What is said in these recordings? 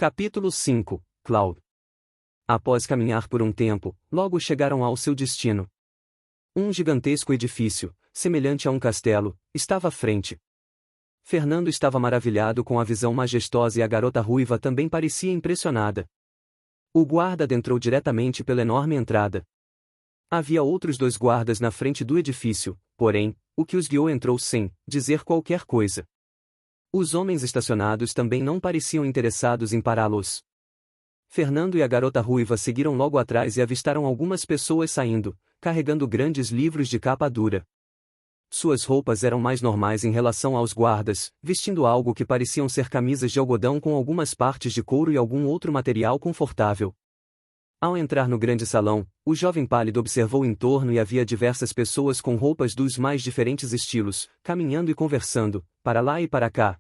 Capítulo 5. Cloud. Após caminhar por um tempo, logo chegaram ao seu destino. Um gigantesco edifício, semelhante a um castelo, estava à frente. Fernando estava maravilhado com a visão majestosa e a garota ruiva também parecia impressionada. O guarda adentrou diretamente pela enorme entrada. Havia outros 2 guardas na frente do edifício, porém, o que os guiou entrou sem dizer qualquer coisa. Os homens estacionados também não pareciam interessados em pará-los. Fernando e a garota ruiva seguiram logo atrás e avistaram algumas pessoas saindo, carregando grandes livros de capa dura. Suas roupas eram mais normais em relação aos guardas, vestindo algo que pareciam ser camisas de algodão com algumas partes de couro e algum outro material confortável. Ao entrar no grande salão, o jovem pálido observou em torno e havia diversas pessoas com roupas dos mais diferentes estilos, caminhando e conversando, para lá e para cá.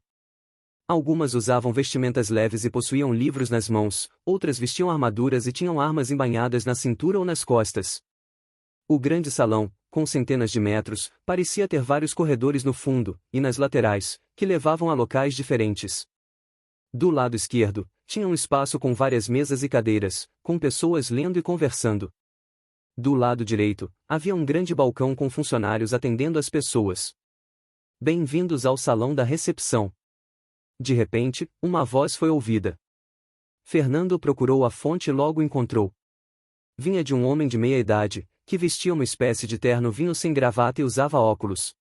Algumas usavam vestimentas leves e possuíam livros nas mãos, outras vestiam armaduras e tinham armas embainhadas na cintura ou nas costas. O grande salão, com centenas de metros, parecia ter vários corredores no fundo, e nas laterais, que levavam a locais diferentes. Do lado esquerdo, tinha um espaço com várias mesas e cadeiras, com pessoas lendo e conversando. Do lado direito, havia um grande balcão com funcionários atendendo as pessoas. Bem-vindos ao salão da recepção. De repente, uma voz foi ouvida. Fernando procurou a fonte e logo encontrou. Vinha de um homem de meia idade, que vestia uma espécie de terno vinho sem gravata e usava óculos.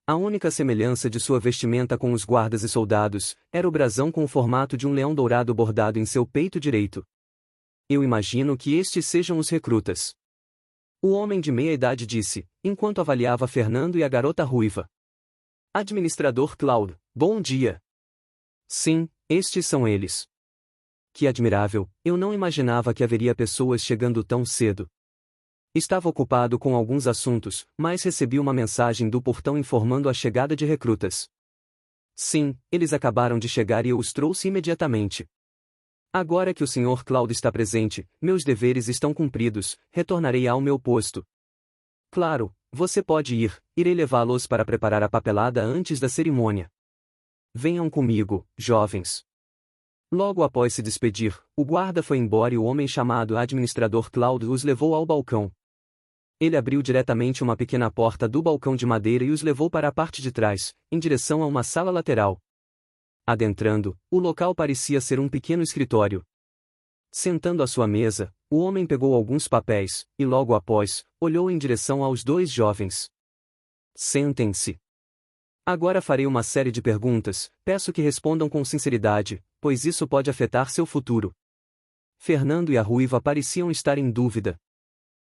A única semelhança de sua vestimenta com os guardas e soldados era o brasão com o formato de um leão dourado bordado em seu peito direito. Eu imagino que estes sejam os recrutas. O homem de meia idade disse, enquanto avaliava Fernando e a garota ruiva. Administrador Cloud, bom dia. Sim, estes são eles. Que admirável, eu não imaginava que haveria pessoas chegando tão cedo. Estava ocupado com alguns assuntos, mas recebi uma mensagem do portão informando a chegada de recrutas. Sim, eles acabaram de chegar e eu os trouxe imediatamente. Agora que o Sr. Cloud está presente, meus deveres estão cumpridos, retornarei ao meu posto. Claro, você pode ir, irei levá-los para preparar a papelada antes da cerimônia. Venham comigo, jovens. Logo após se despedir, o guarda foi embora e o homem chamado Administrador Cloud os levou ao balcão. Ele abriu diretamente uma pequena porta do balcão de madeira e os levou para a parte de trás, em direção a uma sala lateral. Adentrando, o local parecia ser um pequeno escritório. Sentando à sua mesa, o homem pegou alguns papéis, e logo após, olhou em direção aos 2 jovens. Sentem-se. Agora farei uma série de perguntas, peço que respondam com sinceridade, pois isso pode afetar seu futuro. Fernando e a ruiva pareciam estar em dúvida.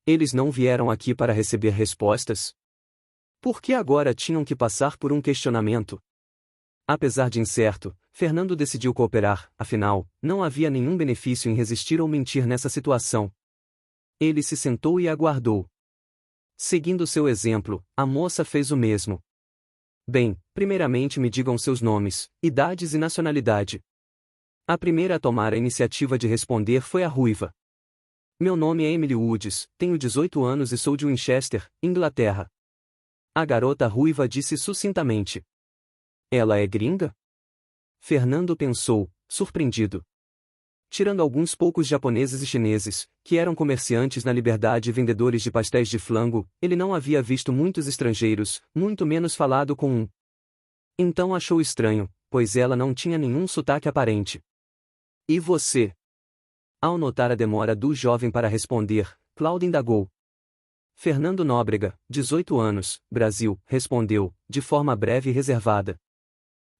Eles não vieram aqui para receber respostas? Por que agora tinham que passar por um questionamento? Apesar de incerto, Fernando decidiu cooperar, afinal, não havia nenhum benefício em resistir ou mentir nessa situação. Ele se sentou e aguardou. Seguindo seu exemplo, a moça fez o mesmo. Bem, primeiramente me digam seus nomes, idades e nacionalidade. A primeira a tomar a iniciativa de responder foi a ruiva. Meu nome é Emily Woods, tenho 18 anos e sou de Winchester, Inglaterra. A garota ruiva disse sucintamente. Ela é gringa? Fernando pensou, surpreendido. Tirando alguns poucos japoneses e chineses, que eram comerciantes na Liberdade e vendedores de pastéis de flango, ele não havia visto muitos estrangeiros, muito menos falado com um. Então achou estranho, pois ela não tinha nenhum sotaque aparente. E você? Ao notar a demora do jovem para responder, Cloud indagou. Fernando Nóbrega, 18 anos, Brasil, respondeu, de forma breve e reservada.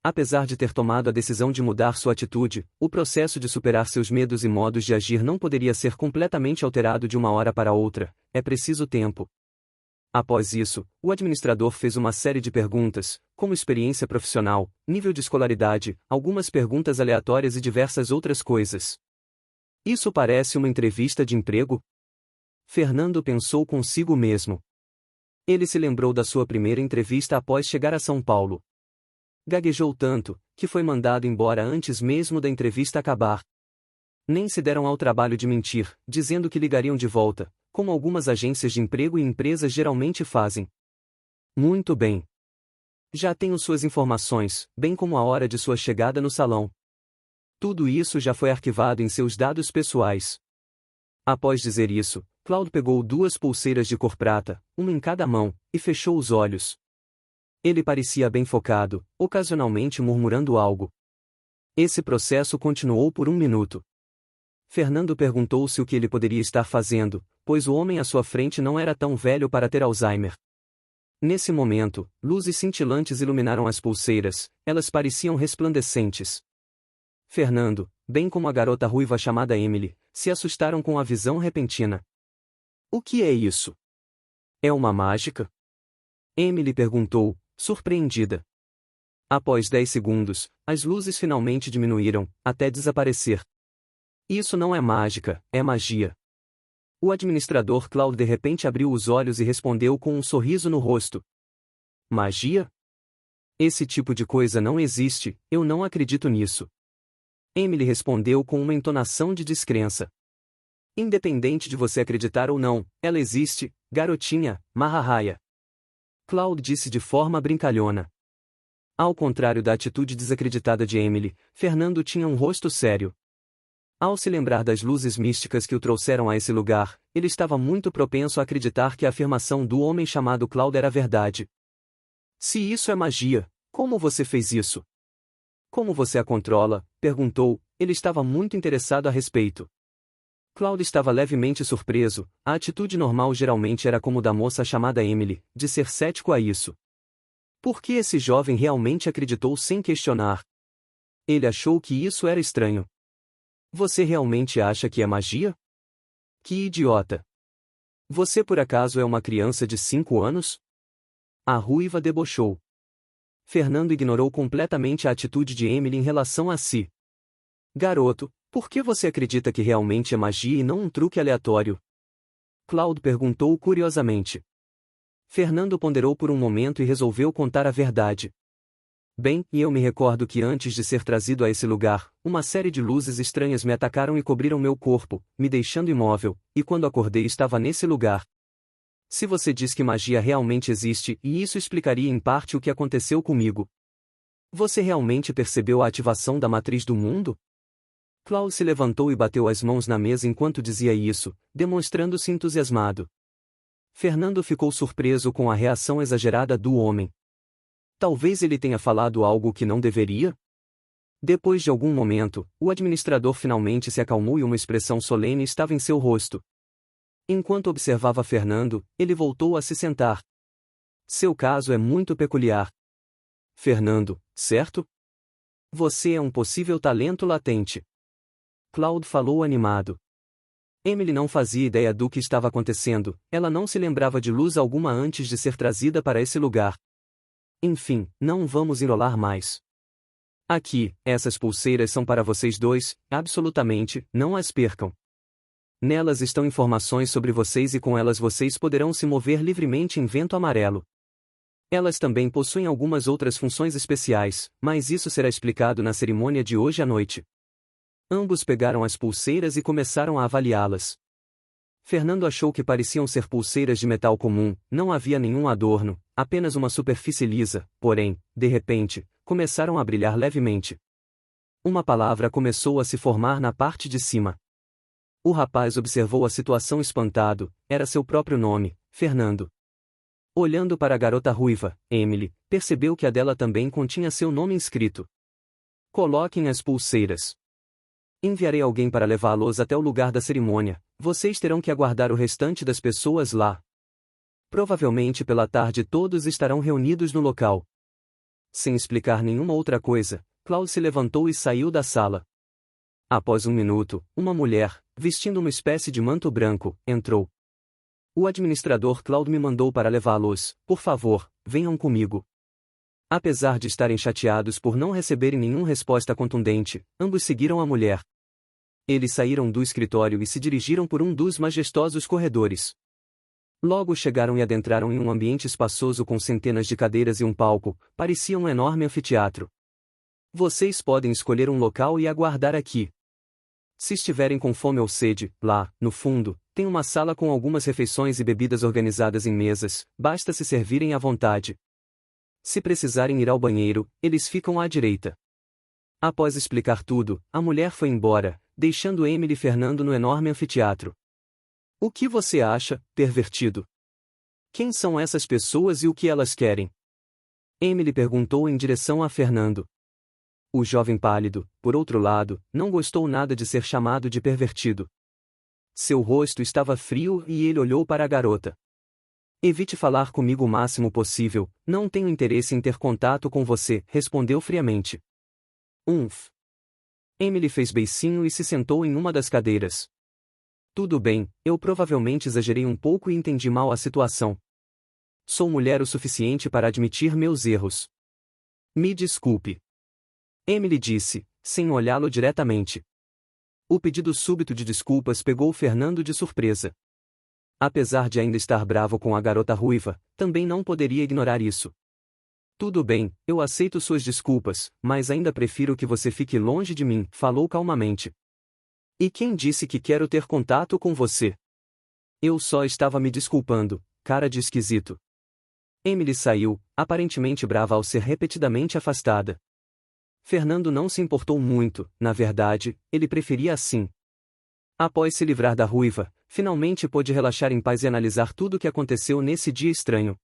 Apesar de ter tomado a decisão de mudar sua atitude, o processo de superar seus medos e modos de agir não poderia ser completamente alterado de uma hora para outra, é preciso tempo. Após isso, o administrador fez uma série de perguntas, como experiência profissional, nível de escolaridade, algumas perguntas aleatórias e diversas outras coisas. Isso parece uma entrevista de emprego? Fernando pensou consigo mesmo. Ele se lembrou da sua primeira entrevista após chegar a São Paulo. Gaguejou tanto, que foi mandado embora antes mesmo da entrevista acabar. Nem se deram ao trabalho de mentir, dizendo que ligariam de volta, como algumas agências de emprego e empresas geralmente fazem. Muito bem. Já tenho suas informações, bem como a hora de sua chegada no salão. Tudo isso já foi arquivado em seus dados pessoais. Após dizer isso, Cloud pegou 2 pulseiras de cor prata, uma em cada mão, e fechou os olhos. Ele parecia bem focado, ocasionalmente murmurando algo. Esse processo continuou por 1 minuto. Fernando perguntou-se o que ele poderia estar fazendo, pois o homem à sua frente não era tão velho para ter Alzheimer. Nesse momento, luzes cintilantes iluminaram as pulseiras, elas pareciam resplandecentes. Fernando, bem como a garota ruiva chamada Emily, se assustaram com a visão repentina. O que é isso? É uma mágica? Emily perguntou, surpreendida. Após 10 segundos, as luzes finalmente diminuíram, até desaparecer. Isso não é mágica, é magia. O administrador Cloud de repente abriu os olhos e respondeu com um sorriso no rosto. Magia? Esse tipo de coisa não existe, eu não acredito nisso. Emily respondeu com uma entonação de descrença. Independente de você acreditar ou não, ela existe, garotinha, marraia. Cloud disse de forma brincalhona. Ao contrário da atitude desacreditada de Emily, Fernando tinha um rosto sério. Ao se lembrar das luzes místicas que o trouxeram a esse lugar, ele estava muito propenso a acreditar que a afirmação do homem chamado Cloud era verdade. Se isso é magia, como você fez isso? Como você a controla? Perguntou, ele estava muito interessado a respeito. Cloud estava levemente surpreso, a atitude normal geralmente era como da moça chamada Emily, de ser cético a isso. Por que esse jovem realmente acreditou sem questionar? Ele achou que isso era estranho. Você realmente acha que é magia? Que idiota! Você por acaso é uma criança de 5 anos? A ruiva debochou. Fernando ignorou completamente a atitude de Emily em relação a si. Garoto, por que você acredita que realmente é magia e não um truque aleatório? Cloud perguntou curiosamente. Fernando ponderou por um momento e resolveu contar a verdade. Bem, e eu me recordo que antes de ser trazido a esse lugar, uma série de luzes estranhas me atacaram e cobriram meu corpo, me deixando imóvel, e quando acordei estava nesse lugar. Se você diz que magia realmente existe, e isso explicaria em parte o que aconteceu comigo. Você realmente percebeu a ativação da matriz do mundo? Cloud se levantou e bateu as mãos na mesa enquanto dizia isso, demonstrando-se entusiasmado. Fernando ficou surpreso com a reação exagerada do homem. Talvez ele tenha falado algo que não deveria? Depois de algum momento, o administrador finalmente se acalmou e uma expressão solene estava em seu rosto. Enquanto observava Fernando, ele voltou a se sentar. Seu caso é muito peculiar. Fernando, certo? Você é um possível talento latente. Cloud falou animado. Emily não fazia ideia do que estava acontecendo, ela não se lembrava de luz alguma antes de ser trazida para esse lugar. Enfim, não vamos enrolar mais. Aqui, essas pulseiras são para vocês dois, absolutamente, não as percam. Nelas estão informações sobre vocês e com elas vocês poderão se mover livremente em vento amarelo. Elas também possuem algumas outras funções especiais, mas isso será explicado na cerimônia de hoje à noite. Ambos pegaram as pulseiras e começaram a avaliá-las. Fernando achou que pareciam ser pulseiras de metal comum, não havia nenhum adorno, apenas uma superfície lisa, porém, de repente, começaram a brilhar levemente. Uma palavra começou a se formar na parte de cima. O rapaz observou a situação espantado, era seu próprio nome, Fernando. Olhando para a garota ruiva, Emily, percebeu que a dela também continha seu nome inscrito. Coloquem as pulseiras. Enviarei alguém para levá-los até o lugar da cerimônia, vocês terão que aguardar o restante das pessoas lá. Provavelmente pela tarde todos estarão reunidos no local. Sem explicar nenhuma outra coisa, Cloud se levantou e saiu da sala. Após 1 minuto, uma mulher, vestindo uma espécie de manto branco, entrou. O administrador Cloud me mandou para levá-los, por favor, venham comigo. Apesar de estarem chateados por não receberem nenhuma resposta contundente, ambos seguiram a mulher. Eles saíram do escritório e se dirigiram por um dos majestosos corredores. Logo chegaram e adentraram em um ambiente espaçoso com centenas de cadeiras e um palco, parecia um enorme anfiteatro. Vocês podem escolher um local e aguardar aqui. Se estiverem com fome ou sede, lá, no fundo, tem uma sala com algumas refeições e bebidas organizadas em mesas, basta se servirem à vontade. Se precisarem ir ao banheiro, eles ficam à direita. Após explicar tudo, a mulher foi embora, deixando Emily e Fernando no enorme anfiteatro. O que você acha, pervertido? Quem são essas pessoas e o que elas querem? Emily perguntou em direção a Fernando. O jovem pálido, por outro lado, não gostou nada de ser chamado de pervertido. Seu rosto estava frio e ele olhou para a garota. Evite falar comigo o máximo possível, não tenho interesse em ter contato com você, respondeu friamente. Emily fez beicinho e se sentou em uma das cadeiras. Tudo bem, eu provavelmente exagerei um pouco e entendi mal a situação. Sou mulher o suficiente para admitir meus erros. Me desculpe. Emily disse, sem olhá-lo diretamente. O pedido súbito de desculpas pegou Fernando de surpresa. Apesar de ainda estar bravo com a garota ruiva, também não poderia ignorar isso. Tudo bem, eu aceito suas desculpas, mas ainda prefiro que você fique longe de mim, falou calmamente. E quem disse que quero ter contato com você? Eu só estava me desculpando, cara de esquisito. Emily saiu, aparentemente brava ao ser repetidamente afastada. Fernando não se importou muito, na verdade, ele preferia assim. Após se livrar da ruiva, finalmente pôde relaxar em paz e analisar tudo o que aconteceu nesse dia estranho.